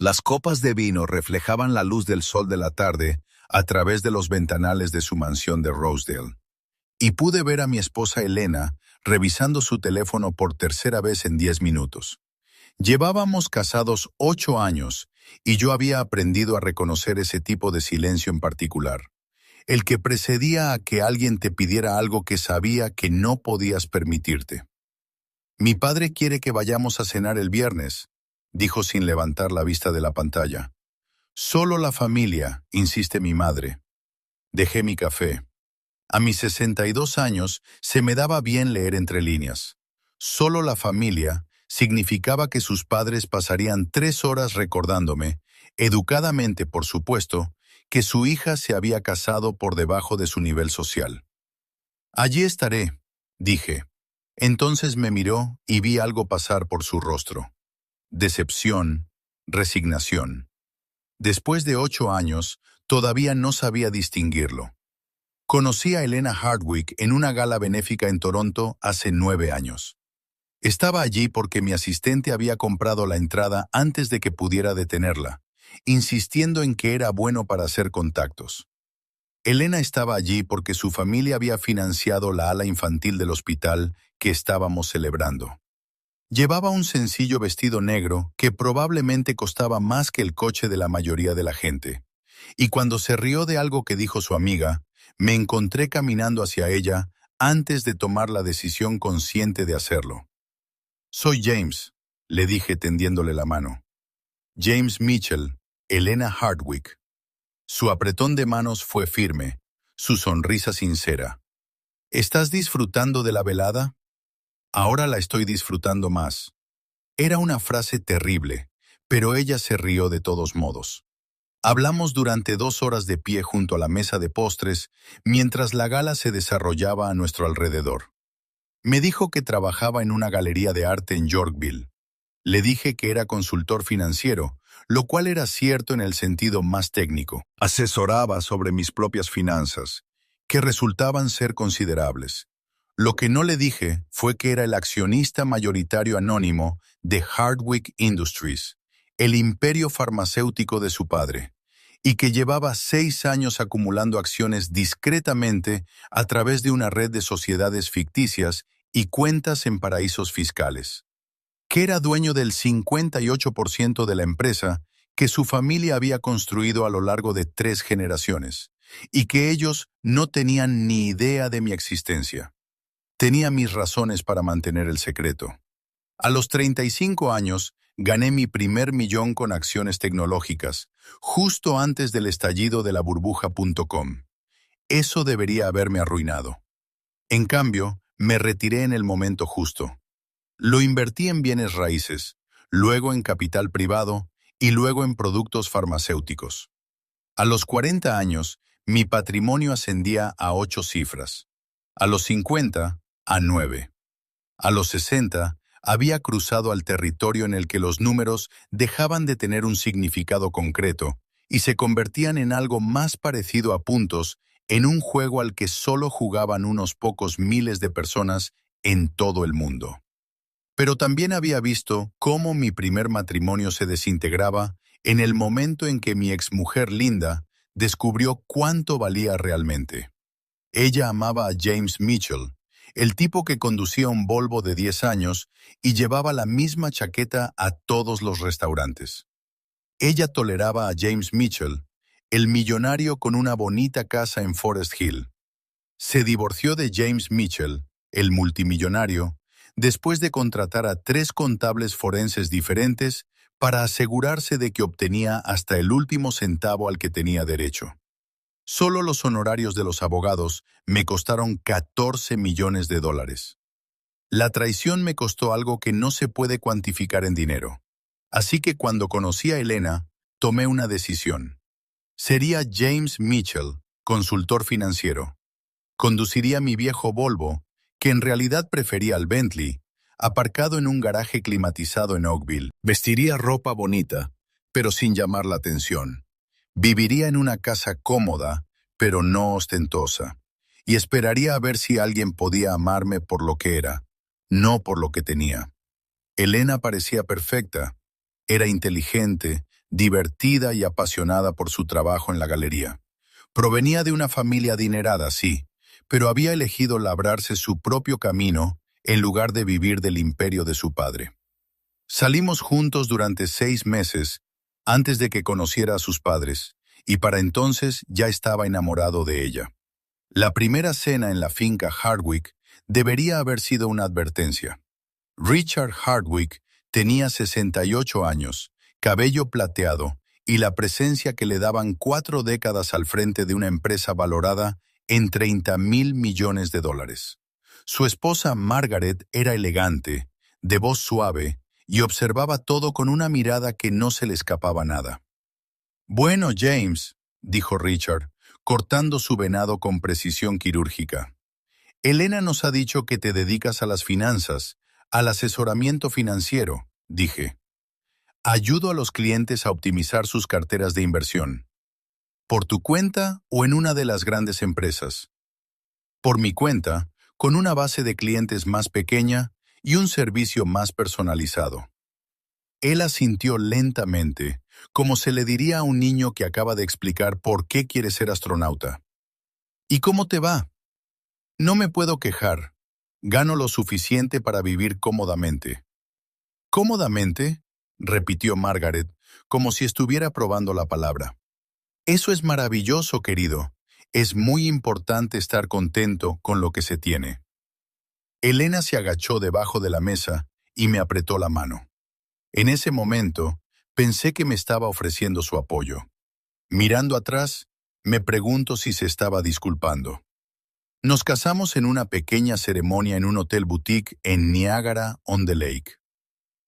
Las copas de vino reflejaban la luz del sol de la tarde a través de los ventanales de su mansión de Rosedale. Y pude ver a mi esposa Elena revisando su teléfono por tercera vez en 10 minutos. Llevábamos casados 8 años y yo había aprendido a reconocer ese tipo de silencio en particular, el que precedía a que alguien te pidiera algo que sabía que no podías permitirte. Mi padre quiere que vayamos a cenar el viernes, dijo sin levantar la vista de la pantalla. Solo la familia, insiste mi madre. Dejé mi café. A mis 62 años se me daba bien leer entre líneas. Solo la familia significaba que sus padres pasarían 3 horas recordándome, educadamente por supuesto, que su hija se había casado por debajo de su nivel social. Allí estaré, dije. Entonces me miró y vi algo pasar por su rostro. Decepción, resignación. Después de 8 años, todavía no sabía distinguirlo. Conocí a Elena Hardwick en una gala benéfica en Toronto hace 9 años. Estaba allí porque mi asistente había comprado la entrada antes de que pudiera detenerla, insistiendo en que era bueno para hacer contactos. Elena estaba allí porque su familia había financiado la ala infantil del hospital que estábamos celebrando. Llevaba un sencillo vestido negro que probablemente costaba más que el coche de la mayoría de la gente. Y cuando se rió de algo que dijo su amiga, me encontré caminando hacia ella antes de tomar la decisión consciente de hacerlo. «Soy James», le dije tendiéndole la mano. «James Mitchell, Elena Hardwick». Su apretón de manos fue firme, su sonrisa sincera. «¿Estás disfrutando de la velada?» «Ahora la estoy disfrutando más». Era una frase terrible, pero ella se rió de todos modos. Hablamos durante 2 horas de pie junto a la mesa de postres, mientras la gala se desarrollaba a nuestro alrededor. Me dijo que trabajaba en una galería de arte en Yorkville. Le dije que era consultor financiero, lo cual era cierto en el sentido más técnico. Asesoraba sobre mis propias finanzas, que resultaban ser considerables. Lo que no le dije fue que era el accionista mayoritario anónimo de Hardwick Industries, el imperio farmacéutico de su padre, y que llevaba 6 años acumulando acciones discretamente a través de una red de sociedades ficticias y cuentas en paraísos fiscales. Que era dueño del 58% de la empresa que su familia había construido a lo largo de 3 generaciones, y que ellos no tenían ni idea de mi existencia. Tenía mis razones para mantener el secreto. A los 35 años, gané mi primer millón con acciones tecnológicas, justo antes del estallido de la burbuja.com. Eso debería haberme arruinado. En cambio, me retiré en el momento justo. Lo invertí en bienes raíces, luego en capital privado y luego en productos farmacéuticos. A los 40 años, mi patrimonio ascendía a 8 cifras. A los 50, a 9. A los 60, había cruzado al territorio en el que los números dejaban de tener un significado concreto y se convertían en algo más parecido a puntos en un juego al que solo jugaban unos pocos miles de personas en todo el mundo. Pero también había visto cómo mi primer matrimonio se desintegraba en el momento en que mi exmujer Linda descubrió cuánto valía realmente. Ella amaba a James Mitchell, el tipo que conducía un Volvo de 10 años y llevaba la misma chaqueta a todos los restaurantes. Ella toleraba a James Mitchell, el millonario con una bonita casa en Forest Hill. Se divorció de James Mitchell, el multimillonario, después de contratar a 3 contables forenses diferentes para asegurarse de que obtenía hasta el último centavo al que tenía derecho. Solo los honorarios de los abogados me costaron $14 millones. La traición me costó algo que no se puede cuantificar en dinero. Así que cuando conocí a Elena, tomé una decisión. Sería James Mitchell, consultor financiero. Conduciría mi viejo Volvo, que en realidad prefería al Bentley, aparcado en un garaje climatizado en Oakville. Vestiría ropa bonita, pero sin llamar la atención. Viviría en una casa cómoda, pero no ostentosa, y esperaría a ver si alguien podía amarme por lo que era, no por lo que tenía. Elena parecía perfecta, era inteligente, divertida y apasionada por su trabajo en la galería. Provenía de una familia adinerada, sí, pero había elegido labrarse su propio camino en lugar de vivir del imperio de su padre. Salimos juntos durante 6 meses antes de que conociera a sus padres, y para entonces ya estaba enamorado de ella. La primera cena en la finca Hardwick debería haber sido una advertencia. Richard Hardwick tenía 68 años, cabello plateado y la presencia que le daban 4 décadas al frente de una empresa valorada en $30,000 millones. Su esposa Margaret era elegante, de voz suave, y observaba todo con una mirada que no se le escapaba nada. «Bueno, James», dijo Richard, cortando su venado con precisión quirúrgica. «Elena nos ha dicho que te dedicas a las finanzas, al asesoramiento financiero», dije. «Ayudo a los clientes a optimizar sus carteras de inversión. ¿Por tu cuenta o en una de las grandes empresas?» «Por mi cuenta, con una base de clientes más pequeña y un servicio más personalizado». Él asintió lentamente, como se le diría a un niño que acaba de explicar por qué quiere ser astronauta. «¿Y cómo te va?» «No me puedo quejar. Gano lo suficiente para vivir cómodamente». «¿Cómodamente?», repitió Margaret, como si estuviera probando la palabra. «Eso es maravilloso, querido. Es muy importante estar contento con lo que se tiene». Elena se agachó debajo de la mesa y me apretó la mano. En ese momento, pensé que me estaba ofreciendo su apoyo. Mirando atrás, me pregunto si se estaba disculpando. Nos casamos en una pequeña ceremonia en un hotel boutique en Niagara-on-the-Lake.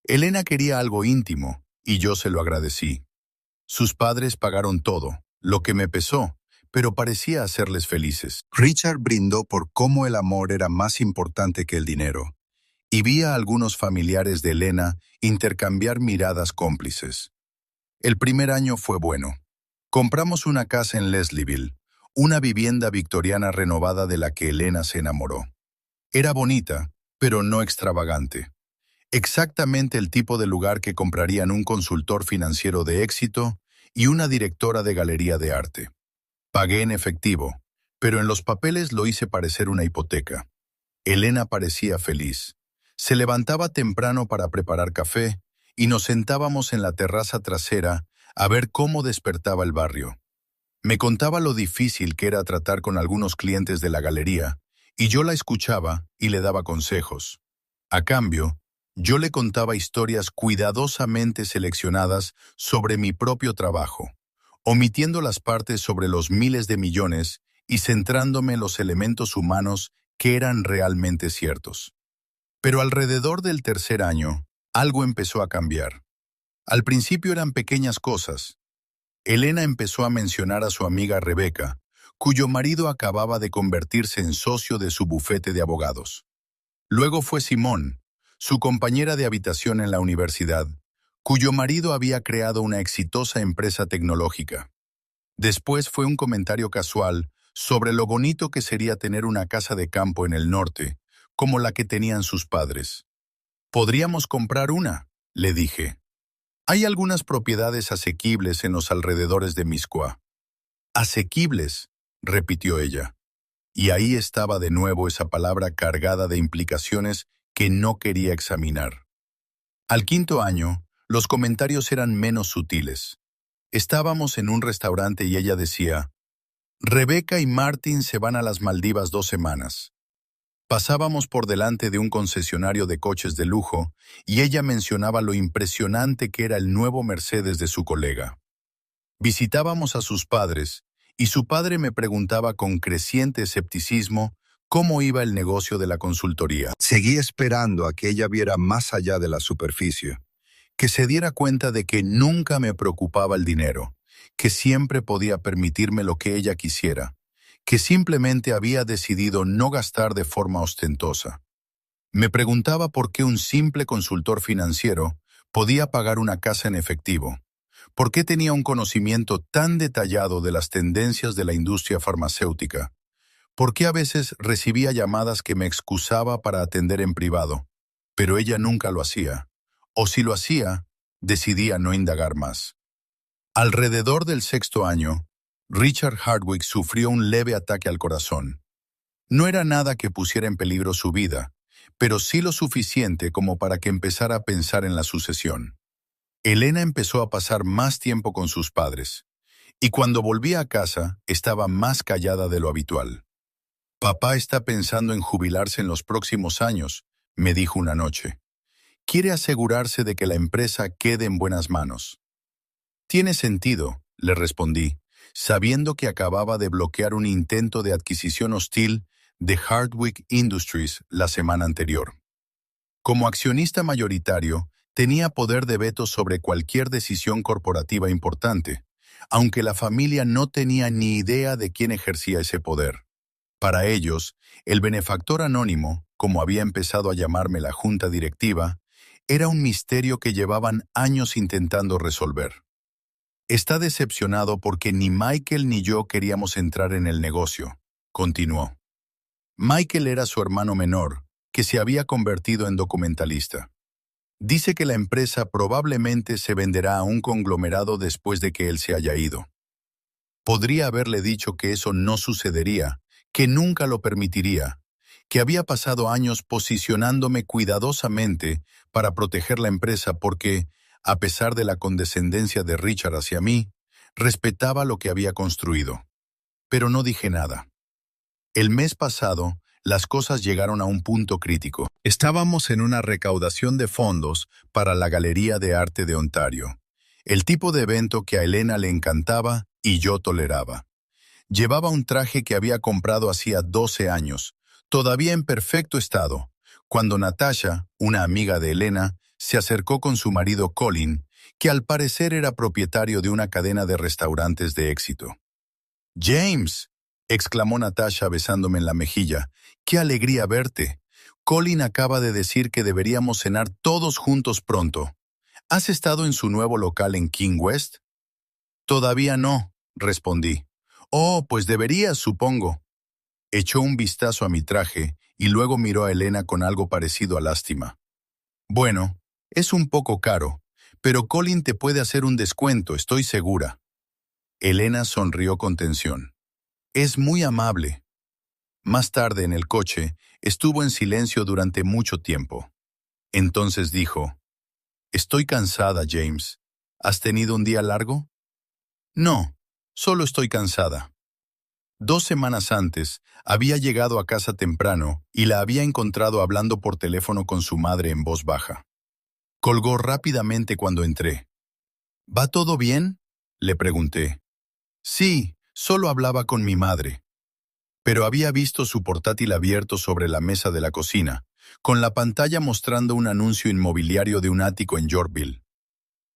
Elena quería algo íntimo, y yo se lo agradecí. Sus padres pagaron todo, lo que me pesó, pero parecía hacerles felices. Richard brindó por cómo el amor era más importante que el dinero, y vi a algunos familiares de Elena intercambiar miradas cómplices. El primer año fue bueno. Compramos una casa en Leslieville, una vivienda victoriana renovada de la que Elena se enamoró. Era bonita, pero no extravagante. Exactamente el tipo de lugar que comprarían un consultor financiero de éxito y una directora de galería de arte. Pagué en efectivo, pero en los papeles lo hice parecer una hipoteca. Elena parecía feliz. Se levantaba temprano para preparar café y nos sentábamos en la terraza trasera a ver cómo despertaba el barrio. Me contaba lo difícil que era tratar con algunos clientes de la galería, y yo la escuchaba y le daba consejos. A cambio, yo le contaba historias cuidadosamente seleccionadas sobre mi propio trabajo, omitiendo las partes sobre los miles de millones y centrándome en los elementos humanos que eran realmente ciertos. Pero alrededor del tercer año, algo empezó a cambiar. Al principio eran pequeñas cosas. Elena empezó a mencionar a su amiga Rebecca, cuyo marido acababa de convertirse en socio de su bufete de abogados. Luego fue Simón, su compañera de habitación en la universidad, cuyo marido había creado una exitosa empresa tecnológica. Después fue un comentario casual sobre lo bonito que sería tener una casa de campo en el norte, como la que tenían sus padres. «Podríamos comprar una», le dije. «Hay algunas propiedades asequibles en los alrededores de Miscoa». «Asequibles», repitió ella. Y ahí estaba de nuevo esa palabra cargada de implicaciones que no quería examinar. Al quinto año, los comentarios eran menos sutiles. Estábamos en un restaurante y ella decía: «Rebecca y Martin se van a las Maldivas 2 semanas». Pasábamos por delante de un concesionario de coches de lujo y ella mencionaba lo impresionante que era el nuevo Mercedes de su colega. Visitábamos a sus padres y su padre me preguntaba con creciente escepticismo cómo iba el negocio de la consultoría. Seguí esperando a que ella viera más allá de la superficie, que se diera cuenta de que nunca me preocupaba el dinero, que siempre podía permitirme lo que ella quisiera, que simplemente había decidido no gastar de forma ostentosa. Me preguntaba por qué un simple consultor financiero podía pagar una casa en efectivo, por qué tenía un conocimiento tan detallado de las tendencias de la industria farmacéutica, por qué a veces recibía llamadas que me excusaba para atender en privado, pero ella nunca lo hacía, o si lo hacía, decidía no indagar más. Alrededor del sexto año, Richard Hardwick sufrió un leve ataque al corazón. No era nada que pusiera en peligro su vida, pero sí lo suficiente como para que empezara a pensar en la sucesión. Elena empezó a pasar más tiempo con sus padres, y cuando volvía a casa estaba más callada de lo habitual. «Papá está pensando en jubilarse en los próximos años», me dijo una noche. «Quiere asegurarse de que la empresa quede en buenas manos». «Tiene sentido», le respondí, sabiendo que acababa de bloquear un intento de adquisición hostil de Hardwick Industries la semana anterior. Como accionista mayoritario, tenía poder de veto sobre cualquier decisión corporativa importante, aunque la familia no tenía ni idea de quién ejercía ese poder. Para ellos, el benefactor anónimo, como había empezado a llamarme la junta directiva, era un misterio que llevaban años intentando resolver. «Está decepcionado porque ni Michael ni yo queríamos entrar en el negocio», continuó. Michael era su hermano menor, que se había convertido en documentalista. Dice que la empresa probablemente se venderá a un conglomerado después de que él se haya ido. Podría haberle dicho que eso no sucedería, que nunca lo permitiría, que había pasado años posicionándome cuidadosamente para proteger la empresa porque, a pesar de la condescendencia de Richard hacia mí, respetaba lo que había construido. Pero no dije nada. El mes pasado, las cosas llegaron a un punto crítico. Estábamos en una recaudación de fondos para la Galería de Arte de Ontario, el tipo de evento que a Elena le encantaba y yo toleraba. Llevaba un traje que había comprado hacía 12 años, todavía en perfecto estado, cuando Natasha, una amiga de Elena, se acercó con su marido Colin, que al parecer era propietario de una cadena de restaurantes de éxito. «James», exclamó Natasha besándome en la mejilla, «qué alegría verte. Colin acaba de decir que deberíamos cenar todos juntos pronto. ¿Has estado en su nuevo local en King West?» «Todavía no», respondí. «Oh, pues deberías, supongo». Echó un vistazo a mi traje y luego miró a Elena con algo parecido a lástima. «Bueno, es un poco caro, pero Colin te puede hacer un descuento, estoy segura». Elena sonrió con tensión. «Es muy amable». Más tarde, en el coche, estuvo en silencio durante mucho tiempo. Entonces dijo, «Estoy cansada, James. ¿Has tenido un día largo?» «No, solo estoy cansada». 2 semanas antes, había llegado a casa temprano y la había encontrado hablando por teléfono con su madre en voz baja. Colgó rápidamente cuando entré. «¿Va todo bien?», le pregunté. «Sí, solo hablaba con mi madre». Pero había visto su portátil abierto sobre la mesa de la cocina, con la pantalla mostrando un anuncio inmobiliario de un ático en Yorkville.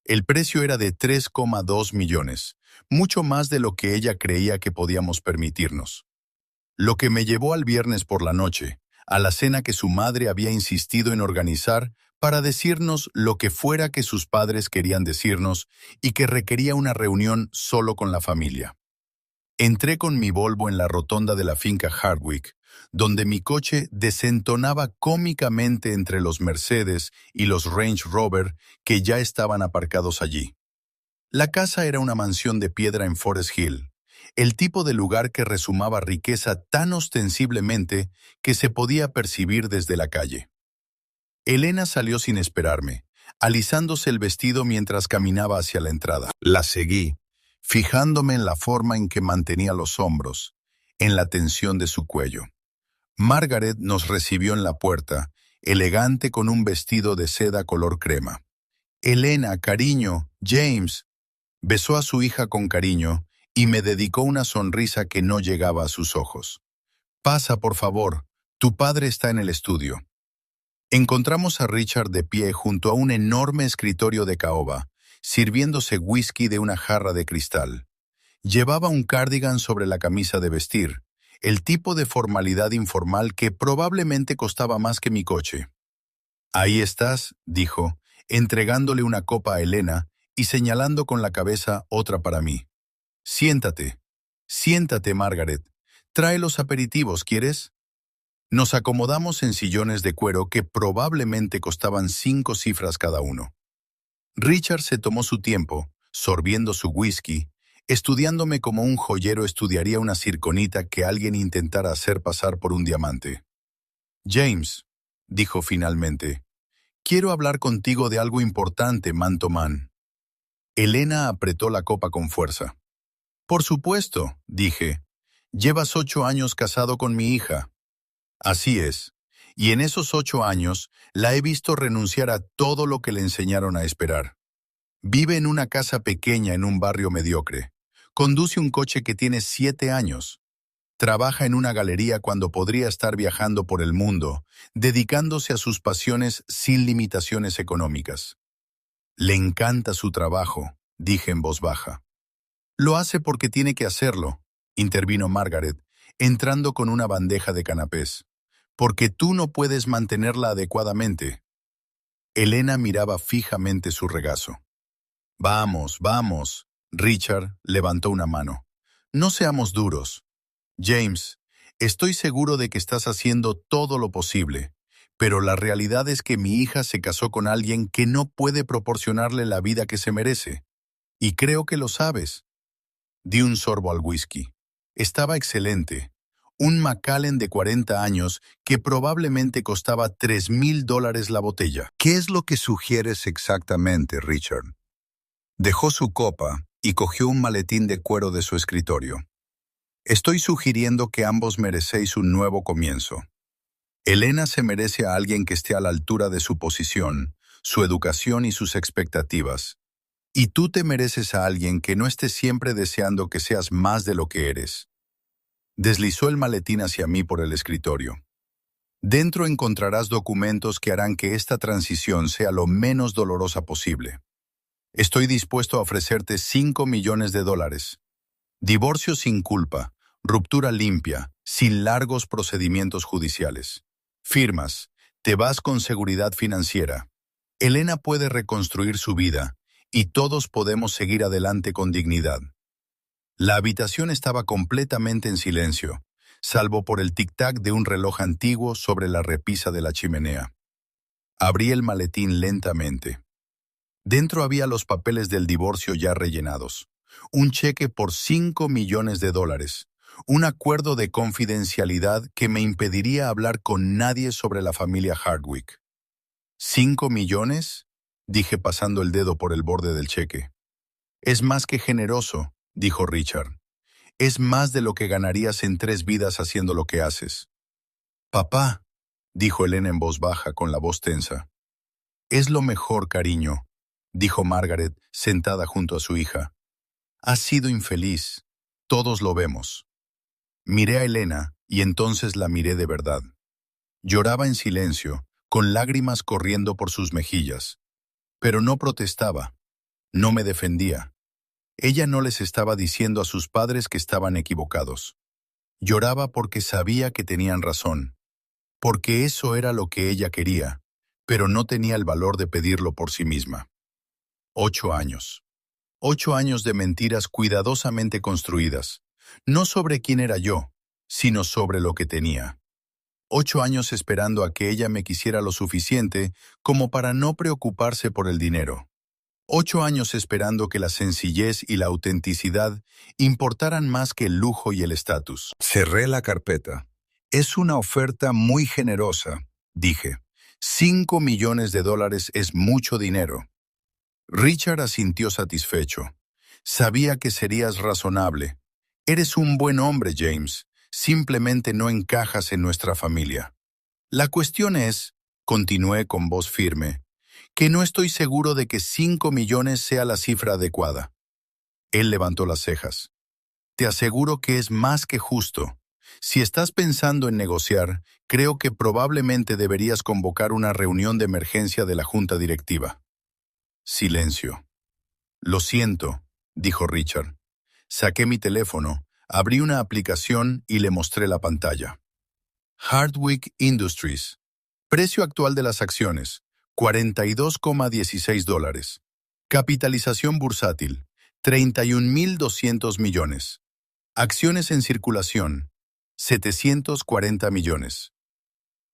El precio era de 3,2 millones, mucho más de lo que ella creía que podíamos permitirnos. Lo que me llevó al viernes por la noche, a la cena que su madre había insistido en organizar para decirnos lo que fuera que sus padres querían decirnos y que requería una reunión solo con la familia. Entré con mi Volvo en la rotonda de la finca Hardwick, donde mi coche desentonaba cómicamente entre los Mercedes y los Range Rover que ya estaban aparcados allí. La casa era una mansión de piedra en Forest Hill, el tipo de lugar que resumaba riqueza tan ostensiblemente que se podía percibir desde la calle. Elena salió sin esperarme, alisándose el vestido mientras caminaba hacia la entrada. La seguí, fijándome en la forma en que mantenía los hombros, en la tensión de su cuello. Margaret nos recibió en la puerta, elegante con un vestido de seda color crema. «Elena, cariño, James», besó a su hija con cariño y me dedicó una sonrisa que no llegaba a sus ojos. «Pasa, por favor, tu padre está en el estudio». Encontramos a Richard de pie junto a un enorme escritorio de caoba, sirviéndose whisky de una jarra de cristal. Llevaba un cardigan sobre la camisa de vestir, el tipo de formalidad informal que probablemente costaba más que mi coche. «Ahí estás», dijo, entregándole una copa a Elena y señalando con la cabeza otra para mí. «Siéntate. Siéntate, Margaret. Trae los aperitivos, ¿quieres?» Nos acomodamos en sillones de cuero que probablemente costaban 5 cifras cada uno. Richard se tomó su tiempo, sorbiendo su whisky, estudiándome como un joyero estudiaría una circonita que alguien intentara hacer pasar por un diamante. James, dijo finalmente, quiero hablar contigo de algo importante, Manto Man. Elena apretó la copa con fuerza. Por supuesto, dije. Llevas 8 años casado con mi hija. Así es. Y en esos 8 años la he visto renunciar a todo lo que le enseñaron a esperar. Vive en una casa pequeña en un barrio mediocre. Conduce un coche que tiene 7 años. Trabaja en una galería cuando podría estar viajando por el mundo, dedicándose a sus pasiones sin limitaciones económicas. Le encanta su trabajo, dije en voz baja. Lo hace porque tiene que hacerlo, intervino Margaret, entrando con una bandeja de canapés. Porque tú no puedes mantenerla adecuadamente. Elena miraba fijamente su regazo. Vamos, vamos. Richard levantó una mano. No seamos duros. James, estoy seguro de que estás haciendo todo lo posible, pero la realidad es que mi hija se casó con alguien que no puede proporcionarle la vida que se merece. Y creo que lo sabes. Di un sorbo al whisky. Estaba excelente. Un Macallan de 40 años que probablemente costaba $3,000 la botella. ¿Qué es lo que sugieres exactamente, Richard? Dejó su copa y cogió un maletín de cuero de su escritorio. Estoy sugiriendo que ambos merecéis un nuevo comienzo. Elena se merece a alguien que esté a la altura de su posición, su educación y sus expectativas. Y tú te mereces a alguien que no esté siempre deseando que seas más de lo que eres. Deslizó el maletín hacia mí por el escritorio. Dentro encontrarás documentos que harán que esta transición sea lo menos dolorosa posible. Estoy dispuesto a ofrecerte $5 millones. Divorcio sin culpa, ruptura limpia, sin largos procedimientos judiciales. Firmas, te vas con seguridad financiera. Elena puede reconstruir su vida y todos podemos seguir adelante con dignidad. La habitación estaba completamente en silencio, salvo por el tic-tac de un reloj antiguo sobre la repisa de la chimenea. Abrí el maletín lentamente. Dentro había los papeles del divorcio ya rellenados, un cheque por $5 millones, un acuerdo de confidencialidad que me impediría hablar con nadie sobre la familia Hardwick. ¿5 millones? Dije pasando el dedo por el borde del cheque. Es más que generoso, dijo Richard. Es más de lo que ganarías en 3 vidas haciendo lo que haces. Papá, dijo Elena en voz baja con la voz tensa. Es lo mejor, cariño, dijo Margaret, sentada junto a su hija. Has sido infeliz. Todos lo vemos. Miré a Elena y entonces la miré de verdad. Lloraba en silencio, con lágrimas corriendo por sus mejillas. Pero no protestaba. No me defendía. Ella no les estaba diciendo a sus padres que estaban equivocados. Lloraba porque sabía que tenían razón, porque eso era lo que ella quería, pero no tenía el valor de pedirlo por sí misma. 8 años. 8 años de mentiras cuidadosamente construidas, no sobre quién era yo, sino sobre lo que tenía. 8 años esperando a que ella me quisiera lo suficiente como para no preocuparse por el dinero. 8 años esperando que la sencillez y la autenticidad importaran más que el lujo y el estatus. Cerré la carpeta. Es una oferta muy generosa, dije. $5 millones es mucho dinero. Richard asintió satisfecho. Sabía que serías razonable. Eres un buen hombre, James. Simplemente no encajas en nuestra familia. La cuestión es, continué con voz firme, que no estoy seguro de que 5 millones sea la cifra adecuada. Él levantó las cejas. Te aseguro que es más que justo. Si estás pensando en negociar, creo que probablemente deberías convocar una reunión de emergencia de la junta directiva. Silencio. Lo siento, dijo Richard. Saqué mi teléfono, abrí una aplicación y le mostré la pantalla. Hardwick Industries. Precio actual de las acciones, $42,16. Capitalización bursátil, 31.200 millones. Acciones en circulación, 740 millones.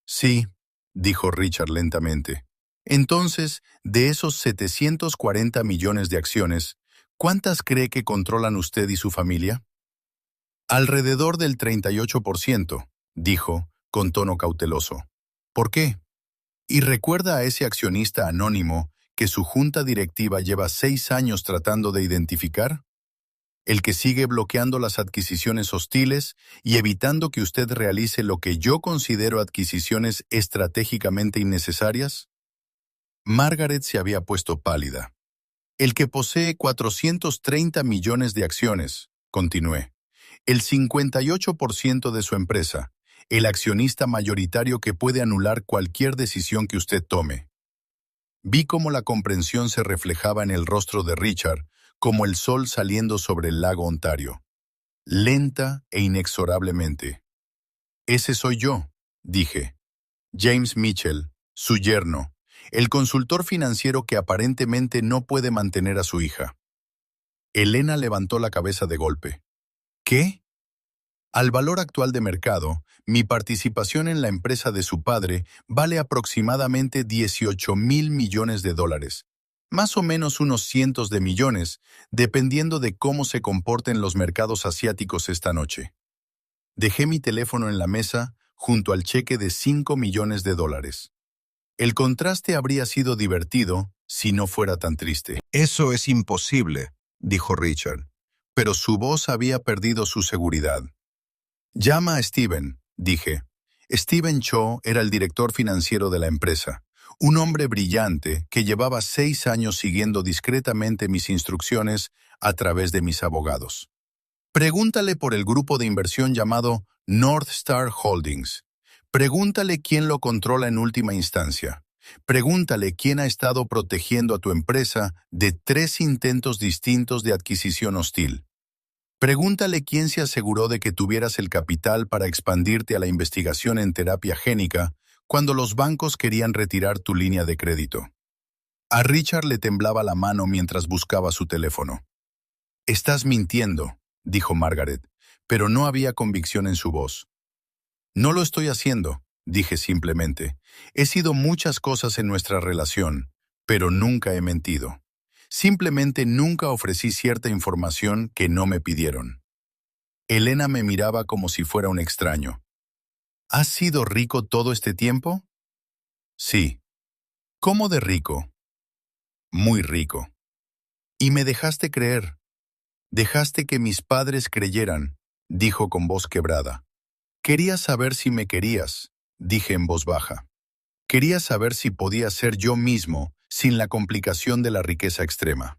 Sí, dijo Richard lentamente. Entonces, de esos 740 millones de acciones, ¿Cuántas cree que controlan usted y su familia? Alrededor del 38%, dijo, con tono cauteloso. ¿Por qué? Y recuerda a ese accionista anónimo que su junta directiva lleva 6 años tratando de identificar, el que sigue bloqueando las adquisiciones hostiles y evitando que usted realice lo que yo considero adquisiciones estratégicamente innecesarias. Margaret se había puesto pálida. El que posee 430 millones de acciones, continué, el 58% de su empresa, el accionista mayoritario que puede anular cualquier decisión que usted tome. Vi cómo la comprensión se reflejaba en el rostro de Richard, como el sol saliendo sobre el lago Ontario. Lenta e inexorablemente. Ese soy yo, dije. James Mitchell, su yerno, el consultor financiero que aparentemente no puede mantener a su hija. Elena levantó la cabeza de golpe. ¿Qué? Al valor actual de mercado, mi participación en la empresa de su padre vale aproximadamente 18,000 millones de dólares, más o menos unos cientos de millones, dependiendo de cómo se comporten los mercados asiáticos esta noche. Dejé mi teléfono en la mesa junto al cheque de 5 millones de dólares. El contraste habría sido divertido si no fuera tan triste. Eso es imposible, dijo Richard, pero su voz había perdido su seguridad. Llama a Steven, dije. Steven Cho era el director financiero de la empresa, un hombre brillante que llevaba 6 años siguiendo discretamente mis instrucciones a través de mis abogados. Pregúntale por el grupo de inversión llamado North Star Holdings. Pregúntale quién lo controla en última instancia. Pregúntale quién ha estado protegiendo a tu empresa de 3 intentos distintos de adquisición hostil. Pregúntale quién se aseguró de que tuvieras el capital para expandirte a la investigación en terapia génica cuando los bancos querían retirar tu línea de crédito. A Richard le temblaba la mano mientras buscaba su teléfono. Estás mintiendo, dijo Margaret, pero no había convicción en su voz. No lo estoy haciendo, dije simplemente. He sido muchas cosas en nuestra relación, pero nunca he mentido. Simplemente nunca ofrecí cierta información que no me pidieron. Elena me miraba como si fuera un extraño. ¿Has sido rico todo este tiempo? Sí. ¿Cómo de rico? Muy rico. Y me dejaste creer. Dejaste que mis padres creyeran, dijo con voz quebrada. Quería saber si me querías, dije en voz baja. Quería saber si podía ser yo mismo sin la complicación de la riqueza extrema.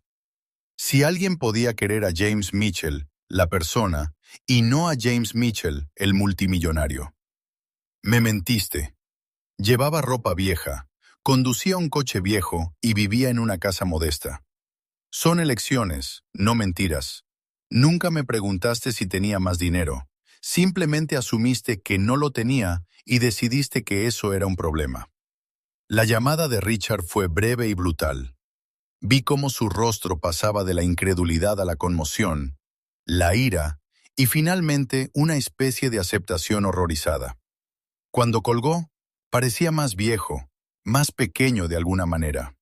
Si alguien podía querer a James Mitchell, la persona, y no a James Mitchell, el multimillonario. Me mentiste. Llevaba ropa vieja, conducía un coche viejo y vivía en una casa modesta. Son elecciones, no mentiras. Nunca me preguntaste si tenía más dinero. Simplemente asumiste que no lo tenía y decidiste que eso era un problema. La llamada de Richard fue breve y brutal. Vi cómo su rostro pasaba de la incredulidad a la conmoción, la ira y finalmente una especie de aceptación horrorizada. Cuando colgó, parecía más viejo, más pequeño de alguna manera.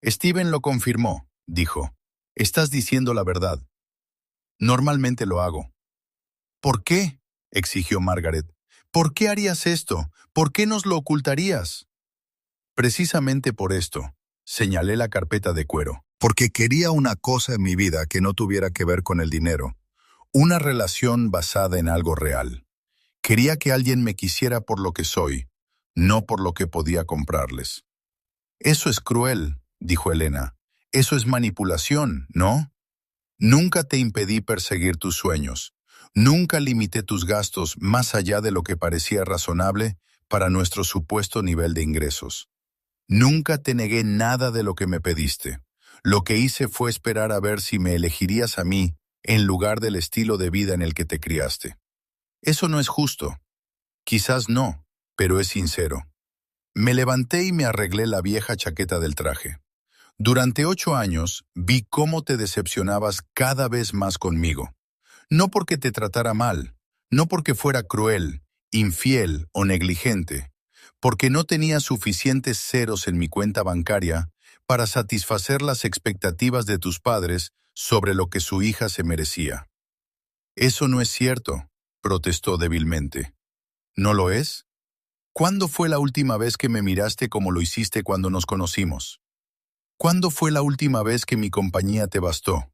Steven lo confirmó, dijo. Estás diciendo la verdad. Normalmente lo hago. ¿Por qué? Exigió Margaret. ¿Por qué harías esto? ¿Por qué nos lo ocultarías? Precisamente por esto, señalé la carpeta de cuero. Porque quería una cosa en mi vida que no tuviera que ver con el dinero. Una relación basada en algo real. Quería que alguien me quisiera por lo que soy, no por lo que podía comprarles. Eso es cruel, dijo Elena. Eso es manipulación, ¿no? Nunca te impedí perseguir tus sueños. Nunca limité tus gastos más allá de lo que parecía razonable para nuestro supuesto nivel de ingresos. Nunca te negué nada de lo que me pediste. Lo que hice fue esperar a ver si me elegirías a mí en lugar del estilo de vida en el que te criaste. Eso no es justo. Quizás no, pero es sincero. Me levanté y me arreglé la vieja chaqueta del traje. Durante 8 años vi cómo te decepcionabas cada vez más conmigo. No porque te tratara mal, no porque fuera cruel, infiel o negligente, porque no tenía suficientes ceros en mi cuenta bancaria para satisfacer las expectativas de tus padres sobre lo que su hija se merecía. «Eso no es cierto», protestó débilmente. «¿No lo es? ¿Cuándo fue la última vez que me miraste como lo hiciste cuando nos conocimos? ¿Cuándo fue la última vez que mi compañía te bastó?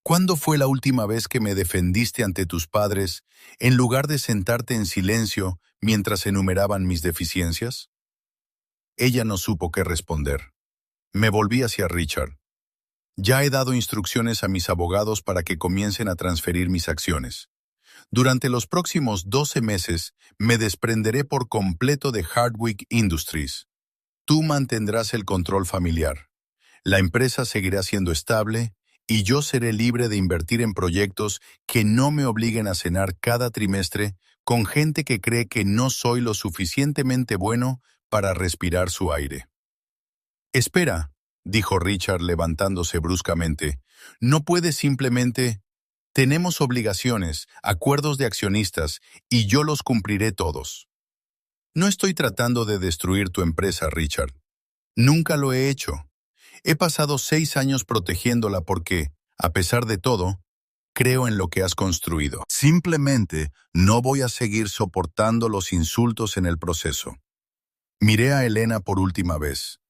¿Cuándo fue la última vez que me defendiste ante tus padres en lugar de sentarte en silencio mientras enumeraban mis deficiencias?» Ella no supo qué responder. Me volví hacia Richard. «Ya he dado instrucciones a mis abogados para que comiencen a transferir mis acciones. Durante los próximos 12 meses me desprenderé por completo de Hardwick Industries. Tú mantendrás el control familiar. La empresa seguirá siendo estable y yo seré libre de invertir en proyectos que no me obliguen a cenar cada trimestre con gente que cree que no soy lo suficientemente bueno para respirar su aire». «Espera», dijo Richard levantándose bruscamente, «no puedes simplemente... Tenemos obligaciones, acuerdos de accionistas, y yo los cumpliré todos». «No estoy tratando de destruir tu empresa, Richard. Nunca lo he hecho. He pasado 6 años protegiéndola porque, a pesar de todo, creo en lo que has construido. Simplemente no voy a seguir soportando los insultos en el proceso». Miré a Elena por última vez.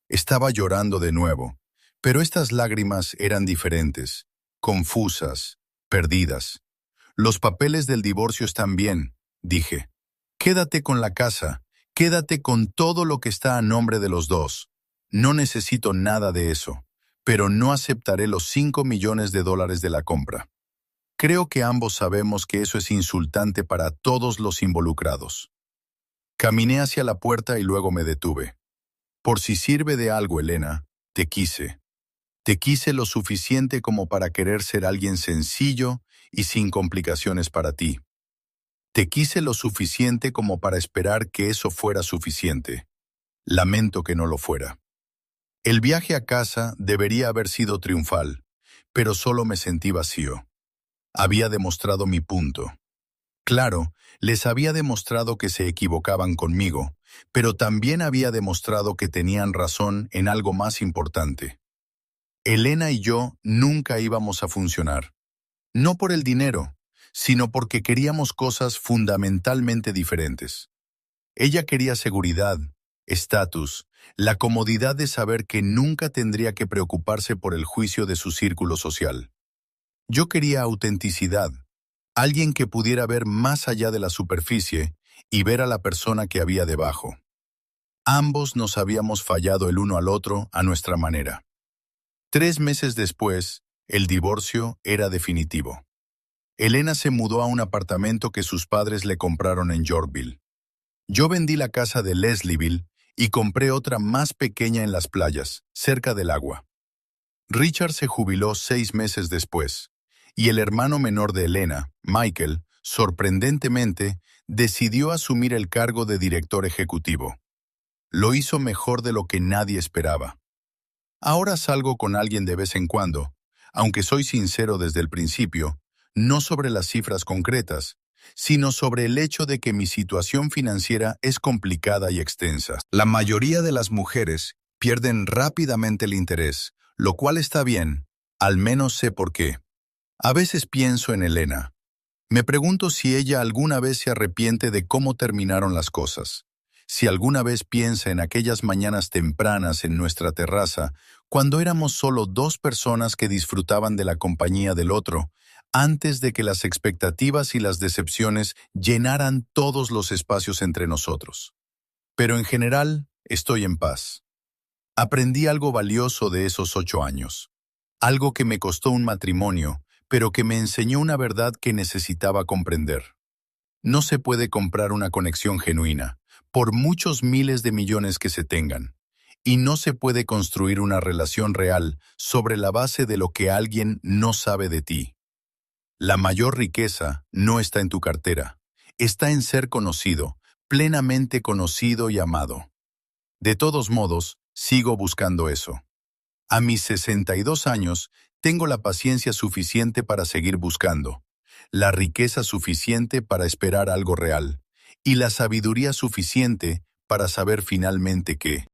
Estaba llorando de nuevo, pero estas lágrimas eran diferentes, confusas, perdidas. «Los papeles del divorcio están bien», dije. «Quédate con la casa, quédate con todo lo que está a nombre de los dos. No necesito nada de eso, pero no aceptaré los $5 millones de la compra». Creo que ambos sabemos que eso es insultante para todos los involucrados. Caminé hacia la puerta y luego me detuve. «Por si sirve de algo, Elena, te quise. Te quise lo suficiente como para querer ser alguien sencillo y sin complicaciones para ti. Te quise lo suficiente como para esperar que eso fuera suficiente. Lamento que no lo fuera. El viaje a casa debería haber sido triunfal, pero solo me sentí vacío. Había demostrado mi punto. Claro, les había demostrado que se equivocaban conmigo, pero también había demostrado que tenían razón en algo más importante. Elena y yo nunca íbamos a funcionar. No por el dinero, sino porque queríamos cosas fundamentalmente diferentes. Ella quería seguridad, estatus, la comodidad de saber que nunca tendría que preocuparse por el juicio de su círculo social. Yo quería autenticidad, alguien que pudiera ver más allá de la superficie y ver a la persona que había debajo. Ambos nos habíamos fallado el uno al otro a nuestra manera. 3 meses después, el divorcio era definitivo. Elena se mudó a un apartamento que sus padres le compraron en Yorkville. Yo vendí la casa de Leslieville y compré otra más pequeña en las playas, cerca del agua. Richard se jubiló 6 meses después, y el hermano menor de Elena, Michael, sorprendentemente, decidió asumir el cargo de director ejecutivo. Lo hizo mejor de lo que nadie esperaba. Ahora salgo con alguien de vez en cuando, aunque soy sincero desde el principio, no sobre las cifras concretas, sino sobre el hecho de que mi situación financiera es complicada y extensa. La mayoría de las mujeres pierden rápidamente el interés, lo cual está bien, al menos sé por qué. A veces pienso en Elena. Me pregunto si ella alguna vez se arrepiente de cómo terminaron las cosas. Si alguna vez piensa en aquellas mañanas tempranas en nuestra terraza, cuando éramos solo 2 personas que disfrutaban de la compañía del otro, antes de que las expectativas y las decepciones llenaran todos los espacios entre nosotros. Pero en general, estoy en paz. Aprendí algo valioso de esos 8 años. Algo que me costó un matrimonio, pero que me enseñó una verdad que necesitaba comprender. No se puede comprar una conexión genuina, por muchos miles de millones que se tengan, y no se puede construir una relación real sobre la base de lo que alguien no sabe de ti. La mayor riqueza no está en tu cartera, está en ser conocido, plenamente conocido y amado. De todos modos, sigo buscando eso. A mis 62 años, tengo la paciencia suficiente para seguir buscando, la riqueza suficiente para esperar algo real, y la sabiduría suficiente para saber finalmente que